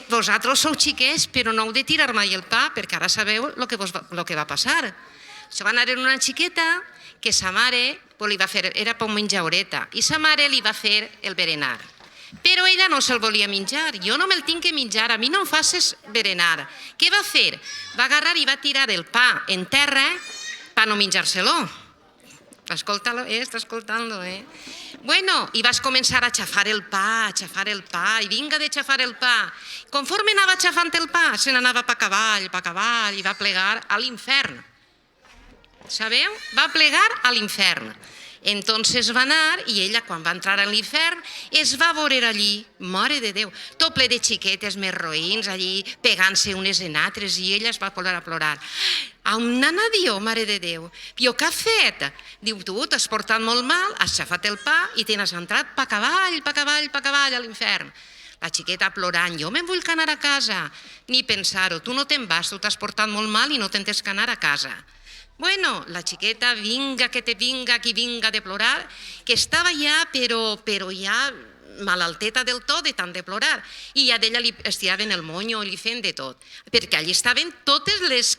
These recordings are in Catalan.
vosaltres sou xiquets, però no heu de tirar mai el pa, perquè ara sabeu el que va passar. Això va anar una xiqueta que sa mare li va fer, era per menjar horeta, i sa mare li va fer el berenar. Però ella no se'l volia menjar. Jo no me'l tinc que menjar, a mi no em facis berenar. Què va fer? Va agarrar i va tirar el pa en terra per no menjar-se-lo. Escolta-lo, està escoltant-lo, Bueno, i vas començar a xafar el pa, i vinga de xafar el pa. Conforme anava xafant el pa, se n'anava pa cavall, i va plegar a l'infern. Sabeu? Va plegar a l'infern. Entonces va anar i ella, quan va entrar a l'infern, es va veure allí, mare de Déu, tot ple de xiquetes més roïns, allí pegant-se unes en altres, i ella es va posar a plorar. On nana diu, mare de Déu, jo què has fet? Diu, tu t'has portat molt mal, has xafat el pa i te n'has entrat pa cavall a l'infern. La xiqueta plorant, jo me'n vull anar a casa. Ni pensar-ho, tu no te'n vas, tu t'has portat molt mal i no te'n tens que anar a casa. Bueno, la xiqueta, vinga que te vinga, qui vinga de plorar, que estava ja, però ja malalteta del tot de tant de plorar. I a d'ella li estiraven el monyo i li feien de tot. Perquè allí estaven totes les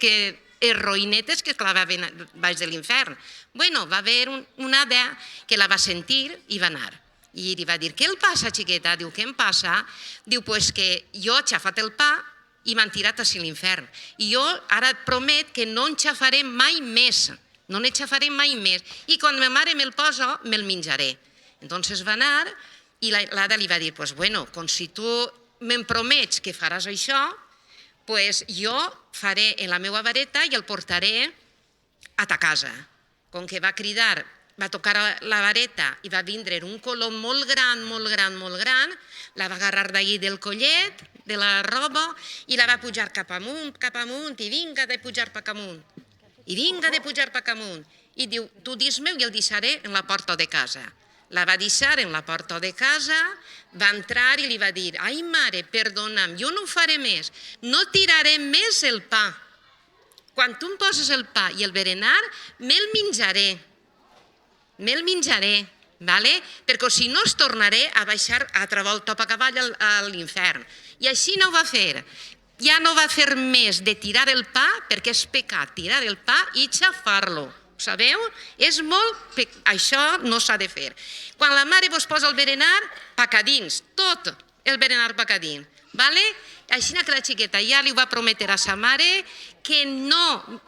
roïnetes que clavaven baix de l'infern. Bueno, va haver una hada que la va sentir i va anar. I li va dir, què el passa, xiqueta? Diu, què em passa? Diu, pues que jo he xafat el pa i m'han tirat a l'infern. I jo ara et promet que no en xafaré mai més. No n'hi xafaré mai més. I quan ma mare me'l posa, me'l menjaré. Entonces va anar i l'Ada li va dir, pues bueno, com si tu me'n promets que faràs això, pues jo faré en la meva vareta i el portaré a ta casa. Com que va cridar, va tocar la vareta i va vindre un colom molt gran, la va agarrar d'ahir del collet, de la roba, i la va pujar cap amunt, i vinga de pujar cap amunt. I diu, tu dis-me i el deixaré en la porta de casa. La va deixar en la porta de casa, va entrar i li va dir, ai mare, perdona'm, jo no ho faré més, no tiraré més el pa. Quan tu em poses el pa i el berenar, me'l menjaré, perquè si no es tornaré a baixar altra volta a cavall a l'infern. I així no ho va fer. Ja no va fer més de tirar el pa, perquè és pecat tirar el pa i xafar-lo. Sabeu? Això no s'ha de fer. Quan la mare vos posa el berenar, pacadins, tot el berenar pacadins. Així que la xiqueta ja li va prometre a sa mare que no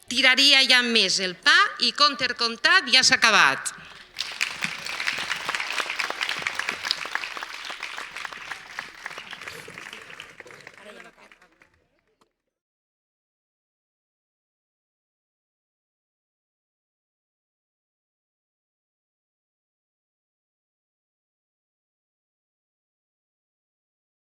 tiraria ja més el pa i compte comptat ja s'ha acabat.